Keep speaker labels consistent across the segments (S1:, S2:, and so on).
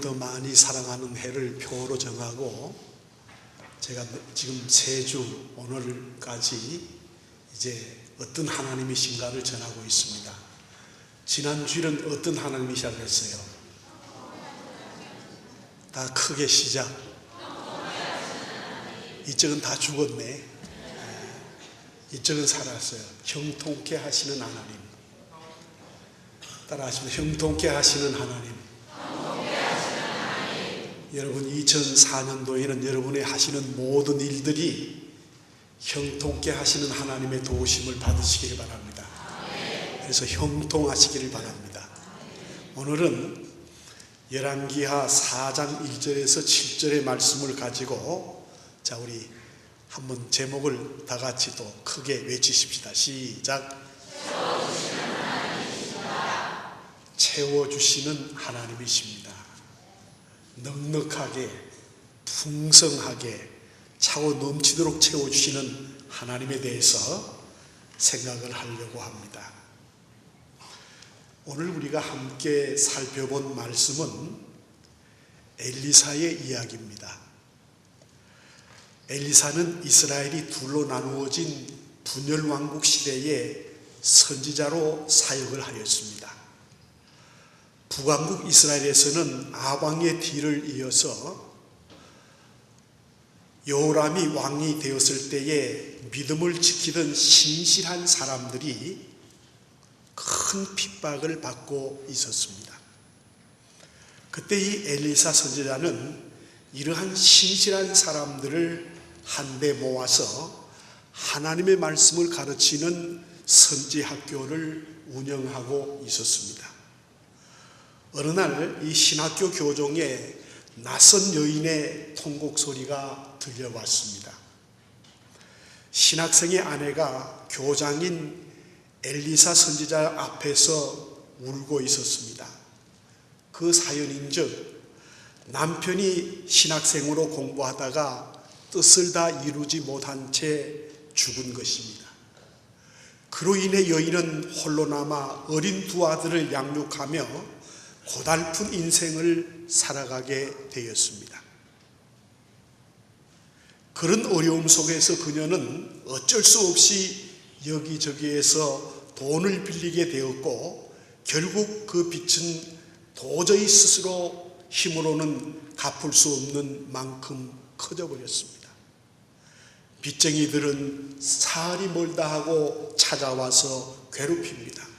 S1: 더 많이 사랑하는 해를 표로 정하고 제가 지금 3주 오늘까지 이제 어떤 하나님이신가를 전하고 있습니다. 지난주일은 어떤 하나님이시라고 했어요? 다 크게 시작. 이쪽은 다 죽었네. 이쪽은 살았어요. 형통케 하시는 하나님. 따라하시면 형통케 하시는 하나님. 여러분 2004년도에는 여러분이 하시는 모든 일들이 형통케 하시는 하나님의 도우심을 받으시기를 바랍니다. 그래서 형통하시기를 바랍니다. 오늘은 열왕기하 4장 1절에서 7절의 말씀을 가지고 자 우리 한번 제목을 다 같이 또 크게 외치십시다. 시작. 채워주시는 하나님이십니다. 넉넉하게 풍성하게 차고 넘치도록 채워주시는 하나님에 대해서 생각을 하려고 합니다. 오늘 우리가 함께 살펴본 말씀은 엘리사의 이야기입니다. 엘리사는 이스라엘이 둘로 나누어진 분열왕국 시대에 선지자로 사역을 하였습니다. 북왕국 이스라엘에서는 아방의 뒤를 이어서 여호람이 왕이 되었을 때에 믿음을 지키던 신실한 사람들이 큰 핍박을 받고 있었습니다. 그때 이 엘리사 선지자는 이러한 신실한 사람들을 한데 모아서 하나님의 말씀을 가르치는 선지학교를 운영하고 있었습니다. 어느 날 이 신학교 교종에 낯선 여인의 통곡 소리가 들려왔습니다. 신학생의 아내가 교장인 엘리사 선지자 앞에서 울고 있었습니다. 그 사연인즉 남편이 신학생으로 공부하다가 뜻을 다 이루지 못한 채 죽은 것입니다. 그로 인해 여인은 홀로 남아 어린 두 아들을 양육하며 고달픈 인생을 살아가게 되었습니다. 그런 어려움 속에서 그녀는 어쩔 수 없이 여기저기에서 돈을 빌리게 되었고 결국 그 빚은 도저히 스스로 힘으로는 갚을 수 없는 만큼 커져버렸습니다. 빚쟁이들은 사흘이 멀다 하고 찾아와서 괴롭힙니다.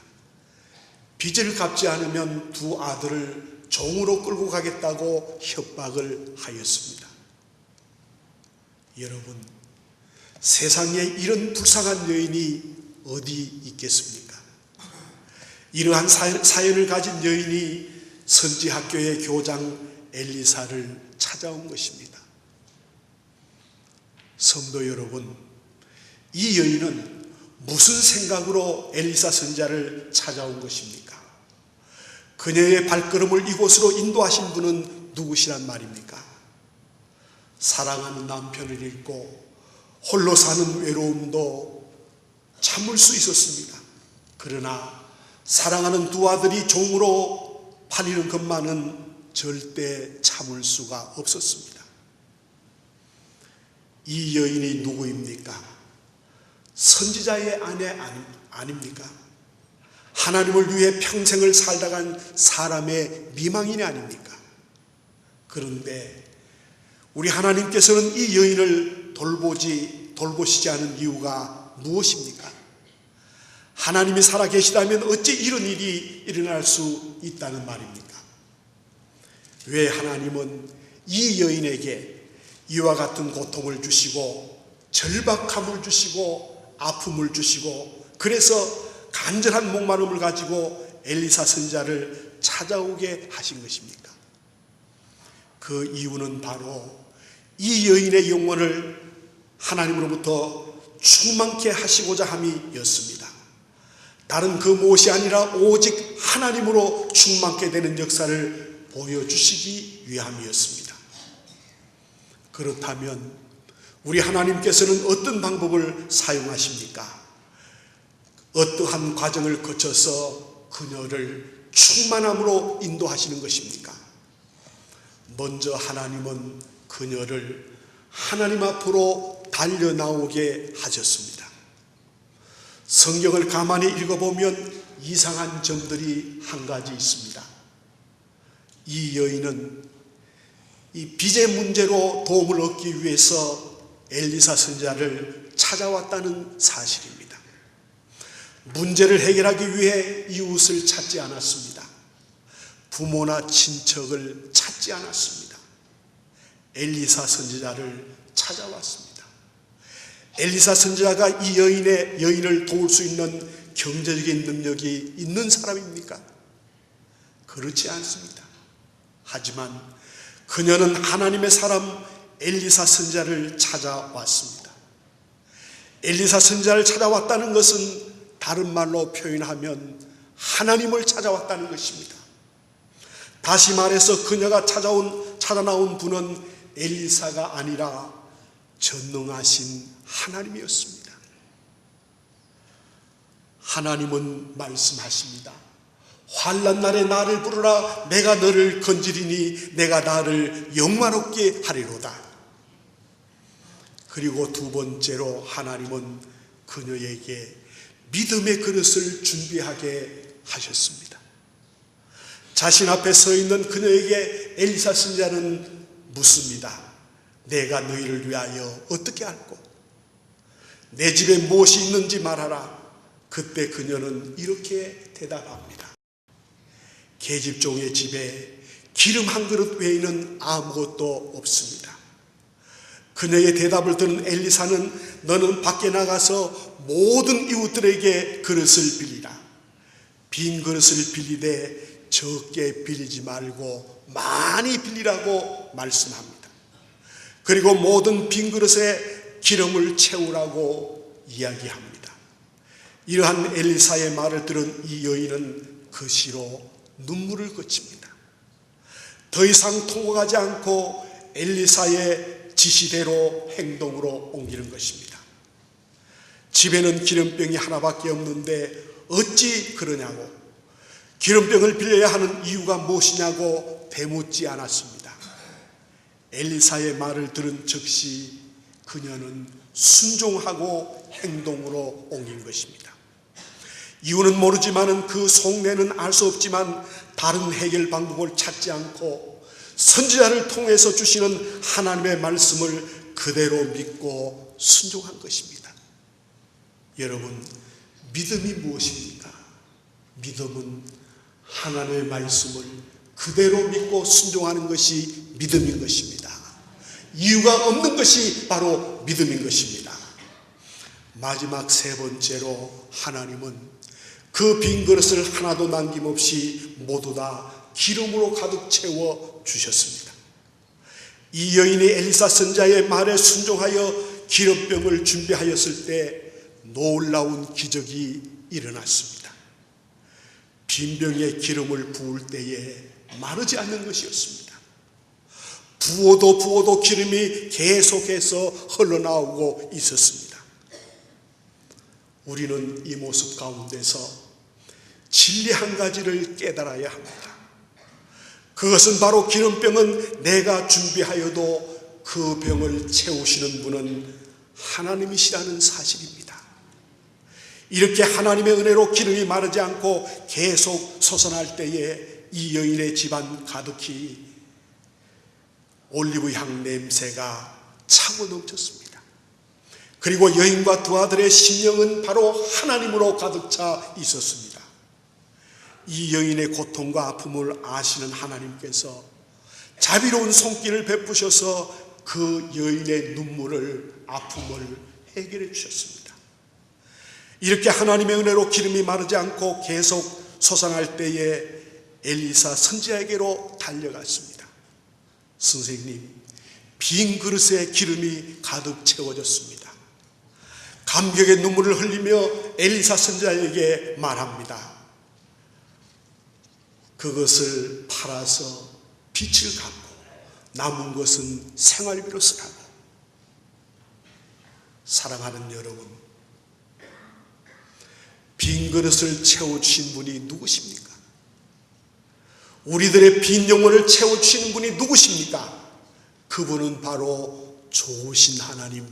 S1: 빚을 갚지 않으면 두 아들을 종으로 끌고 가겠다고 협박을 하였습니다. 여러분, 세상에 이런 불쌍한 여인이 어디 있겠습니까? 이러한 사연을 가진 여인이 선지학교의 교장 엘리사를 찾아온 것입니다. 성도 여러분, 이 여인은 무슨 생각으로 엘리사 선지자를 찾아온 것입니까? 그녀의 발걸음을 이곳으로 인도하신 분은 누구시란 말입니까? 사랑하는 남편을 잃고 홀로 사는 외로움도 참을 수 있었습니다. 그러나 사랑하는 두 아들이 종으로 팔리는 것만은 절대 참을 수가 없었습니다. 이 여인이 누구입니까? 선지자의 아내 아닙니까? 하나님을 위해 평생을 살다 간 사람의 미망인이 아닙니까? 그런데 우리 하나님께서는 이 여인을 돌보시지 않은 이유가 무엇입니까? 하나님이 살아계시다면 어찌 이런 일이 일어날 수 있다는 말입니까? 왜 하나님은 이 여인에게 이와 같은 고통을 주시고 절박함을 주시고 아픔을 주시고 그래서 간절한 목마름을 가지고 엘리사 선지자를 찾아오게 하신 것입니까? 그 이유는 바로 이 여인의 영혼을 하나님으로부터 충만케 하시고자 함이었습니다. 다른 그 무엇이 아니라 오직 하나님으로 충만케 되는 역사를 보여주시기 위함이었습니다. 그렇다면 우리 하나님께서는 어떤 방법을 사용하십니까? 어떠한 과정을 거쳐서 그녀를 충만함으로 인도하시는 것입니까? 먼저 하나님은 그녀를 하나님 앞으로 달려 나오게 하셨습니다. 성경을 가만히 읽어보면 이상한 점들이 한 가지 있습니다. 이 여인은 이 빚의 문제로 도움을 얻기 위해서 엘리사 선지자를 찾아왔다는 사실입니다. 문제를 해결하기 위해 이웃을 찾지 않았습니다. 부모나 친척을 찾지 않았습니다. 엘리사 선지자를 찾아왔습니다. 엘리사 선지자가 이 여인을 도울 수 있는 경제적인 능력이 있는 사람입니까? 그렇지 않습니다. 하지만 그녀는 하나님의 사람 엘리사 선지자를 찾아왔습니다. 엘리사 선지자를 찾아왔다는 것은 다른 말로 표현하면 하나님을 찾아왔다는 것입니다. 다시 말해서 그녀가 찾아 나온 분은 엘리사가 아니라 전능하신 하나님이었습니다. 하나님은 말씀하십니다. 환난 날에 나를 부르라. 내가 너를 건지리니 내가 나를 영화롭게 하리로다. 그리고 두 번째로 하나님은 그녀에게 믿음의 그릇을 준비하게 하셨습니다. 자신 앞에 서 있는 그녀에게 엘리사 선지자는 묻습니다. 내가 너희를 위하여 어떻게 할꼬? 내 집에 무엇이 있는지 말하라. 그때 그녀는 이렇게 대답합니다. 계집종의 집에 기름 한 그릇 외에는 아무것도 없습니다. 그녀의 대답을 들은 엘리사는 너는 밖에 나가서 모든 이웃들에게 그릇을 빌리라. 빈 그릇을 빌리되 적게 빌리지 말고 많이 빌리라고 말씀합니다. 그리고 모든 빈 그릇에 기름을 채우라고 이야기합니다. 이러한 엘리사의 말을 들은 이 여인은 그 시로 눈물을 그칩니다. 더 이상 통곡하지 않고 엘리사의 지시대로 행동으로 옮기는 것입니다. 집에는 기름병이 하나밖에 없는데 어찌 그러냐고, 기름병을 빌려야 하는 이유가 무엇이냐고 되묻지 않았습니다. 엘리사의 말을 들은 즉시 그녀는 순종하고 행동으로 옮긴 것입니다. 이유는 모르지만 그 속내는 알 수 없지만 다른 해결 방법을 찾지 않고 선지자를 통해서 주시는 하나님의 말씀을 그대로 믿고 순종한 것입니다. 여러분, 믿음이 무엇입니까? 믿음은 하나님의 말씀을 그대로 믿고 순종하는 것이 믿음인 것입니다. 이유가 없는 것이 바로 믿음인 것입니다. 마지막 세 번째로 하나님은 그 빈 그릇을 하나도 남김없이 모두 다 기름으로 가득 채워 주셨습니다. 이 여인이 엘리사 선지자의 말에 순종하여 기름병을 준비하였을 때 놀라운 기적이 일어났습니다. 빈 병에 기름을 부을 때에 마르지 않는 것이었습니다. 부어도 기름이 계속해서 흘러나오고 있었습니다. 우리는 이 모습 가운데서 진리 한 가지를 깨달아야 합니다. 그것은 바로 기름병은 내가 준비하여도 그 병을 채우시는 분은 하나님이시라는 사실입니다. 이렇게 하나님의 은혜로 기름이 마르지 않고 계속 솟아날 때에 이 여인의 집안 가득히 올리브향 냄새가 차고 넘쳤습니다. 그리고 여인과 두 아들의 심령은 바로 하나님으로 가득 차 있었습니다. 이 여인의 고통과 아픔을 아시는 하나님께서 자비로운 손길을 베푸셔서 그 여인의 눈물을, 아픔을 해결해 주셨습니다. 이렇게 하나님의 은혜로 기름이 마르지 않고 계속 솟아날 때에 엘리사 선지자에게로 달려갔습니다. 선생님, 빈 그릇에 기름이 가득 채워졌습니다. 감격의 눈물을 흘리며 엘리사 선지자에게 말합니다. 그것을 팔아서 빚을 갚고 남은 것은 생활비로 쓰라고. 사랑하는 여러분, 빈 그릇을 채워주신 분이 누구십니까? 우리들의 빈 영혼을 채워주시는 분이 누구십니까? 그분은 바로 좋으신 하나님,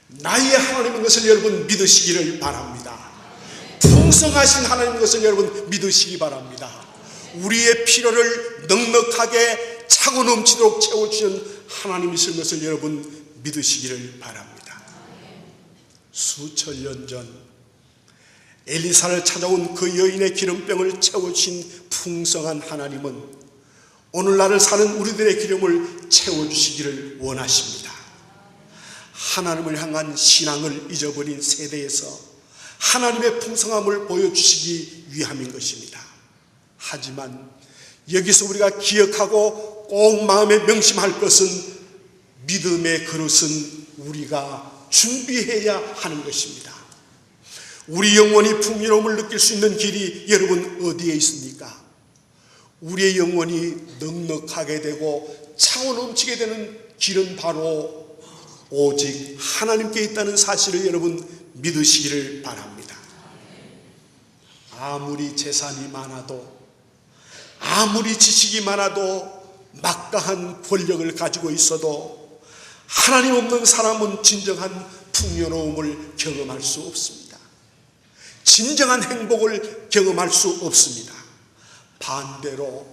S1: 나의 하나님인 것을 여러분 믿으시기를 바랍니다. 풍성하신 하나님인 것을 여러분 믿으시기 바랍니다. 우리의 필요를 넉넉하게 차고 넘치도록 채워주시는 하나님이신 것을 여러분 믿으시기를 바랍니다. 수천 년 전 엘리사를 찾아온 그 여인의 기름병을 채워주신 풍성한 하나님은 오늘날을 사는 우리들의 기름을 채워주시기를 원하십니다. 하나님을 향한 신앙을 잊어버린 세대에서 하나님의 풍성함을 보여주시기 위함인 것입니다. 하지만 여기서 우리가 기억하고 꼭 마음에 명심할 것은 믿음의 그릇은 우리가 준비해야 하는 것입니다. 우리 영혼이 풍요로움을 느낄 수 있는 길이 여러분 어디에 있습니까? 우리의 영혼이 넉넉하게 되고 차고 넘치게 되는 길은 바로 오직 하나님께 있다는 사실을 여러분 믿으시기를 바랍니다. 아무리 재산이 많아도, 아무리 지식이 많아도, 막강한 권력을 가지고 있어도 하나님 없는 사람은 진정한 풍요로움을 경험할 수 없습니다. 진정한 행복을 경험할 수 없습니다. 반대로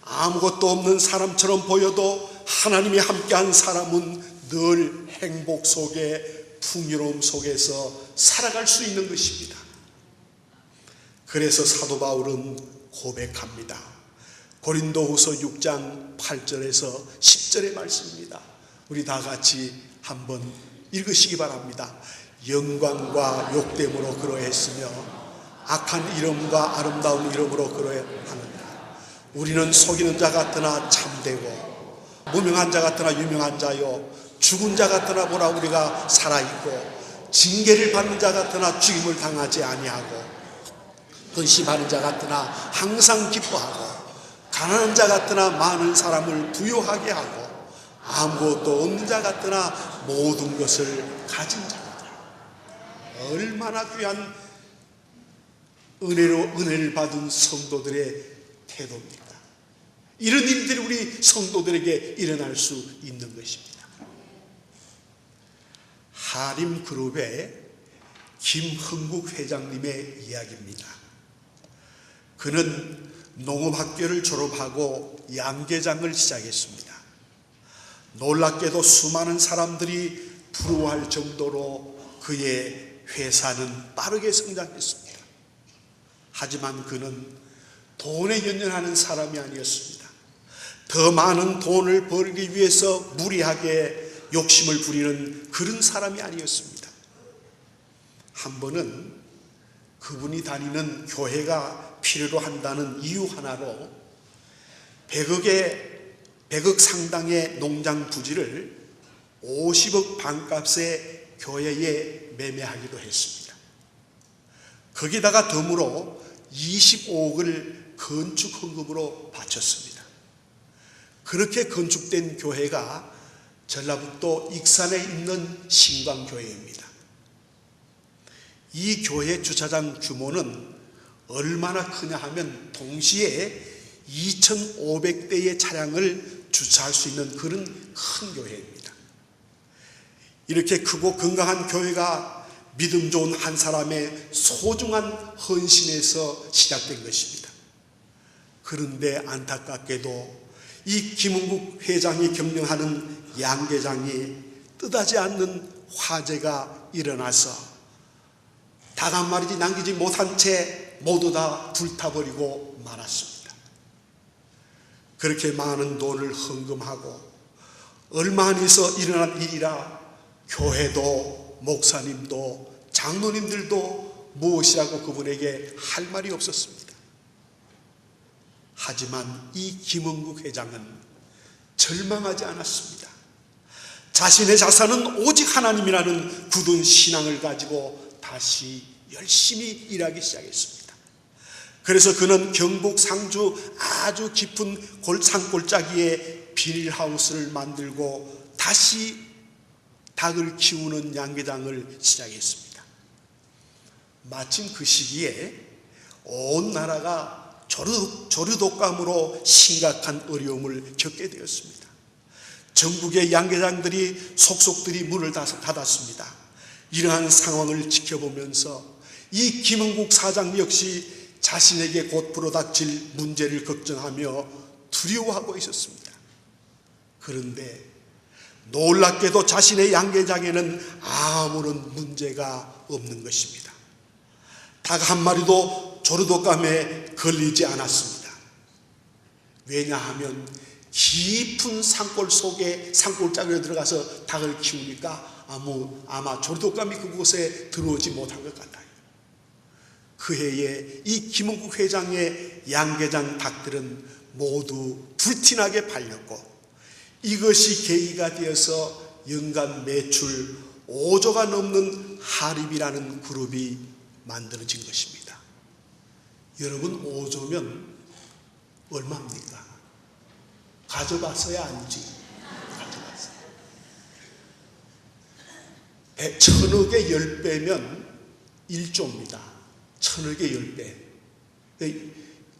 S1: 아무것도 없는 사람처럼 보여도 하나님이 함께한 사람은 늘 행복 속에, 풍요로움 속에서 살아갈 수 있는 것입니다. 그래서 사도 바울은 고백합니다. 고린도후서 6장 8절에서 10절의 말씀입니다. 우리 다 같이 한번 읽으시기 바랍니다. 영광과 욕됨으로 그러했으며 악한 이름과 아름다운 이름으로 그러하느니라. 우리는 속이는 자 같으나 참되고 무명한 자 같으나 유명한 자요, 죽은 자 같으나 보라 우리가 살아있고, 징계를 받는 자 같으나 죽임을 당하지 아니하고, 근심하는 자 같으나 항상 기뻐하고, 가난한 자 같으나 많은 사람을 부유하게 하고, 아무것도 없는 자 같으나 모든 것을 가진 자다. 얼마나 귀한 은혜를 받은 성도들의 태도입니다. 이런 일들이 우리 성도들에게 일어날 수 있는 것입니다. 하림그룹의 김흥국 회장님의 이야기입니다. 그는 농업학교를 졸업하고 양계장을 시작했습니다. 놀랍게도 수많은 사람들이 부러워할 정도로 그의 회사는 빠르게 성장했습니다. 하지만 그는 돈에 연연하는 사람이 아니었습니다. 더 많은 돈을 벌기 위해서 무리하게 욕심을 부리는 그런 사람이 아니었습니다. 한 번은 그분이 다니는 교회가 필요로 한다는 이유 하나로 100억 상당의 농장 부지를 50억 반값에 교회에 매매하기도 했습니다. 거기다가 덤으로 25억을 건축 헌금으로 바쳤습니다. 그렇게 건축된 교회가 전라북도 익산에 있는 신광교회입니다. 이 교회 주차장 규모는 얼마나 크냐 하면 동시에 2,500대의 차량을 주차할 수 있는 그런 큰 교회입니다. 이렇게 크고 건강한 교회가 믿음 좋은 한 사람의 소중한 헌신에서 시작된 것입니다. 그런데 안타깝게도 이 김흥국 회장이 경영하는 양계장이 뜻하지 않는 화재가 일어나서 닭 한 마리 남기지 못한 채 모두 다 불타버리고 말았습니다. 그렇게 많은 돈을 헌금하고 얼마 안 있어 일어난 일이라 교회도 목사님도 장로님들도 무엇이라고 그분에게 할 말이 없었습니다. 하지만 이 김흥국 회장은 절망하지 않았습니다. 자신의 자산은 오직 하나님이라는 굳은 신앙을 가지고 다시 열심히 일하기 시작했습니다. 그래서 그는 경북 상주 아주 깊은 산골짜기에 비닐하우스를 만들고 다시 닭을 키우는 양계장을 시작했습니다. 마침 그 시기에 온 나라가 조류독감으로 심각한 어려움을 겪게 되었습니다. 전국의 양계장들이 속속들이 문을 닫았습니다. 이러한 상황을 지켜보면서 이 김흥국 사장 역시 자신에게 곧 불어닥칠 문제를 걱정하며 두려워하고 있었습니다. 그런데 놀랍게도 자신의 양계장에는 아무런 문제가 없는 것입니다. 닭 한 마리도 조류독감에 걸리지 않았습니다. 왜냐하면 깊은 산골 속에 산골짜기에 들어가서 닭을 키우니까 아마 조류독감이 그곳에 들어오지 못한 것 같아요. 그 해에 이 김흥국 회장의 양계장 닭들은 모두 불티나게 팔렸고, 이것이 계기가 되어서 연간 매출 5조가 넘는 하림이라는 그룹이 만들어진 것입니다. 여러분, 5조면 얼마입니까? 가져봤어야 알지. 가져봤어요. 1000억의 10배면 1조입니다. 1000억의 10배.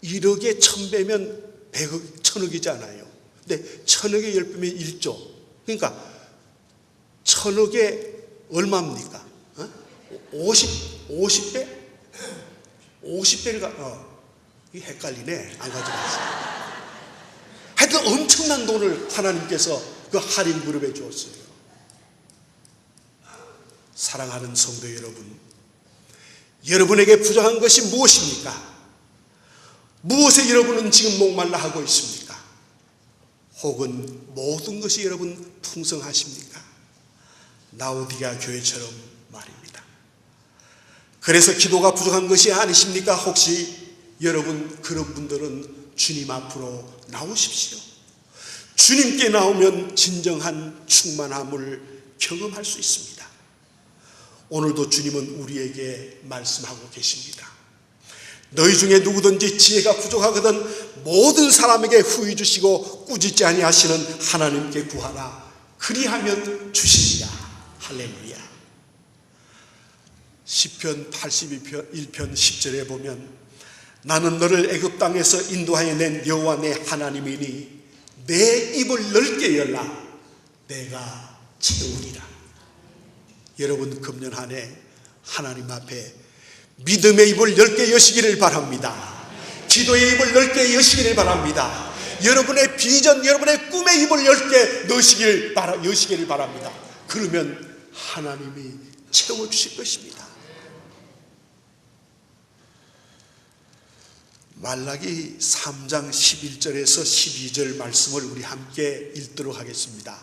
S1: 1억의 1000배면 100억, 1000억이잖아요. 근데 1000억의 10배면 1조. 그러니까 1000억에 얼마입니까? 50배? 50배를 이게 헷갈리네. 안 가져갔어요. 하여튼 엄청난 돈을 하나님께서 그 할인 그룹에 주었어요. 사랑하는 성도 여러분, 여러분에게 부족한 것이 무엇입니까? 무엇에 여러분은 지금 목말라 하고 있습니까? 혹은 모든 것이 여러분 풍성하십니까? 라오디게아 교회처럼 말입니다. 그래서 기도가 부족한 것이 아니십니까? 혹시 여러분 그런 분들은 주님 앞으로 나오십시오. 주님께 나오면 진정한 충만함을 경험할 수 있습니다. 오늘도 주님은 우리에게 말씀하고 계십니다. 너희 중에 누구든지 지혜가 부족하거든 모든 사람에게 후히 주시고 꾸짖지 아니하시는 하나님께 구하라. 그리하면 주시리라. 할렐루야. 시편 81편 10절에 보면 나는 너를 애굽 땅에서 인도하여 낸 여호와 내 하나님이니 내 입을 넓게 열라 내가 채우리라. 여러분, 금년 한 해 하나님 앞에 믿음의 입을 넓게 여시기를 바랍니다. 기도의 입을 넓게 여시기를 바랍니다. 여러분의 비전, 여러분의 꿈의 입을 넓게 여시기를 바랍니다. 그러면 하나님이 채워주실 것입니다. 말라기 3장 11절에서 12절 말씀을 우리 함께 읽도록 하겠습니다.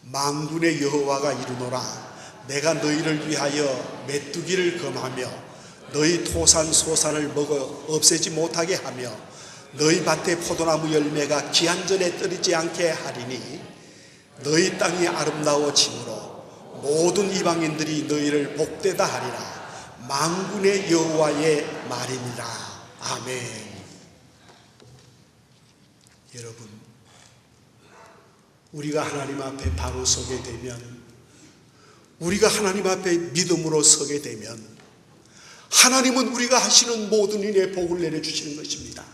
S1: 만군의 여호와가 이르노라. 내가 너희를 위하여 메뚜기를 검하며 너희 토산 소산을 먹어 없애지 못하게 하며 너희 밭의 포도나무 열매가 기한전에 떨어지지 않게 하리니 너희 땅이 아름다워짐으로 모든 이방인들이 너희를 복되다 하리라. 만군의 여호와의 말이니라. 아멘. 여러분, 우리가 하나님 앞에 바로 서게 되면, 우리가 하나님 앞에 믿음으로 서게 되면 하나님은 우리가 하시는 모든 일에 복을 내려주시는 것입니다.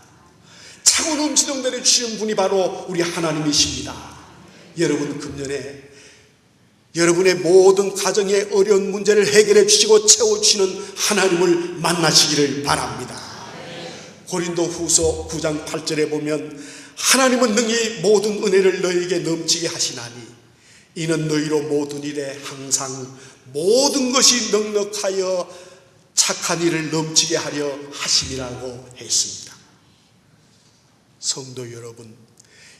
S1: 차고 넘치도록 내려주시는 분이 바로 우리 하나님이십니다. 여러분, 금년에 여러분의 모든 가정의 어려운 문제를 해결해 주시고 채워주시는 하나님을 만나시기를 바랍니다. 고린도 후서 9장 8절에 보면 하나님은 능히 모든 은혜를 너희에게 넘치게 하시나니 이는 너희로 모든 일에 항상 모든 것이 넉넉하여 착한 일을 넘치게 하려 하심이라고 했습니다. 성도 여러분,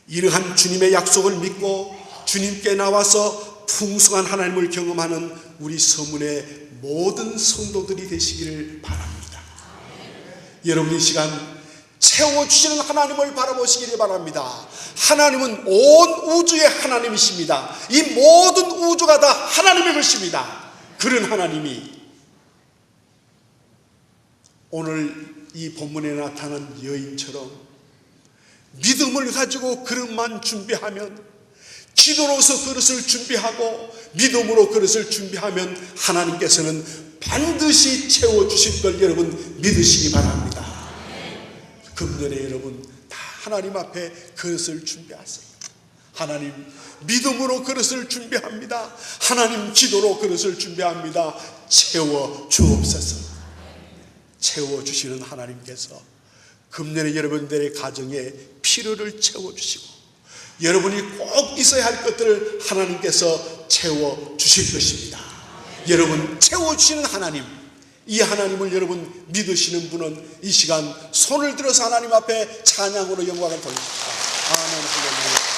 S1: 이러한 주님의 약속을 믿고 주님께 나와서 풍성한 하나님을 경험하는 우리 서문의 모든 성도들이 되시기를 바랍니다. 여러분, 이 시간 채워주시는 하나님을 바라보시기를 바랍니다. 하나님은 온 우주의 하나님이십니다. 이 모든 우주가 다 하나님의 것입니다. 그런 하나님이 오늘 이 본문에 나타난 여인처럼 믿음을 가지고 그릇만 준비하면, 기도로서 그릇을 준비하고 믿음으로 그릇을 준비하면 하나님께서는 반드시 채워주실 걸 여러분 믿으시기 바랍니다. 금년에 여러분 다 하나님 앞에 그릇을 준비하세요. 하나님 믿음으로 그릇을 준비합니다. 하나님 기도로 그릇을 준비합니다. 채워 주옵소서. 채워주시는 하나님께서 금년에 여러분들의 가정에 필요를 채워주시고 여러분이 꼭 있어야 할 것들을 하나님께서 채워주실 것입니다. 여러분 채워주시는 하나님, 이 하나님을 여러분 믿으시는 분은 이 시간 손을 들어서 하나님 앞에 찬양으로 영광을 돌립시다. 아멘. 할렐루야.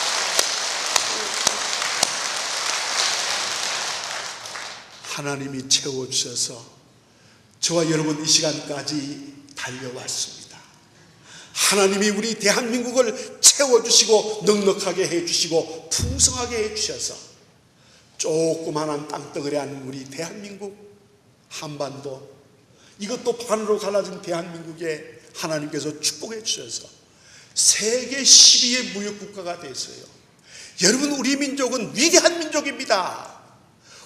S1: 하나님이 채워주셔서 저와 여러분 이 시간까지 달려왔습니다. 하나님이 우리 대한민국을 채워주시고 넉넉하게 해주시고 풍성하게 해주셔서 조그마한 땅덩어리한 우리 대한민국 한반도, 이것도 반으로 갈라진 대한민국에 하나님께서 축복해 주셔서 세계 12의 무역국가가 됐어요. 여러분, 우리 민족은 위대한 민족입니다.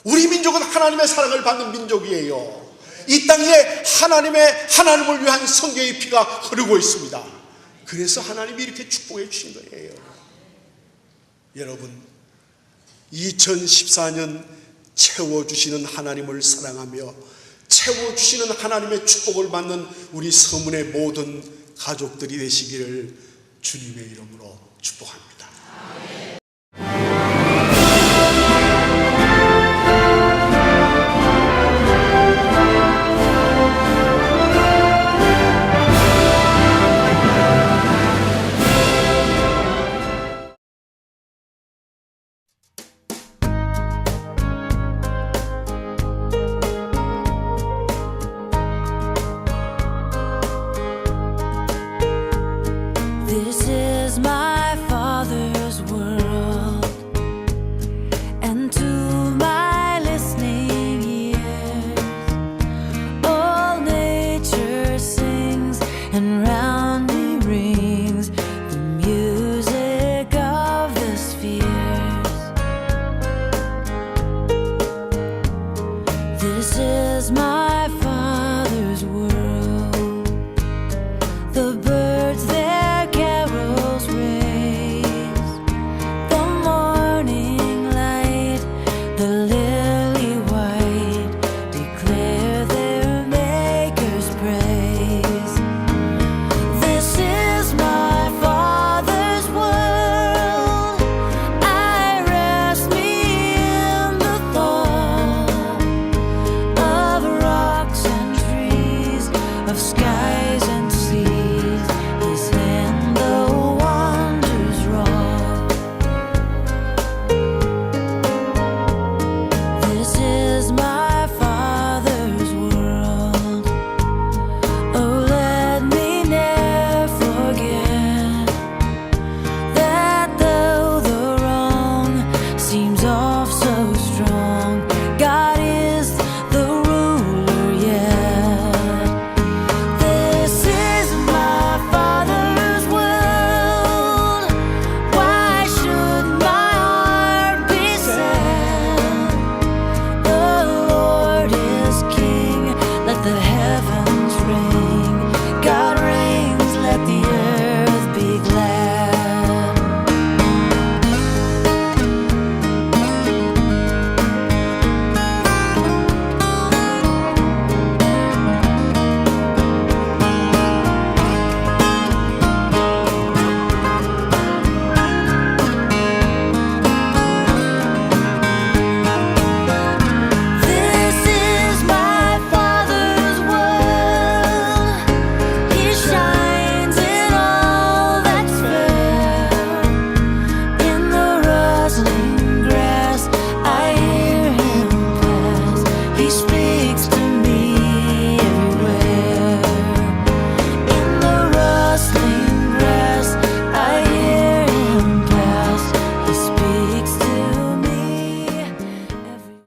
S1: 우리 민족은 하나님의 사랑을 받는 민족이에요. 이 땅에 하나님을 위한 성경의 피가 흐르고 있습니다. 그래서 하나님이 이렇게 축복해 주신 거예요. 여러분, 2014년 채워주시는 하나님을 사랑하며 채워주시는 하나님의 축복을 받는 우리 서문의 모든 가족들이 되시기를 주님의 이름으로 축복합니다.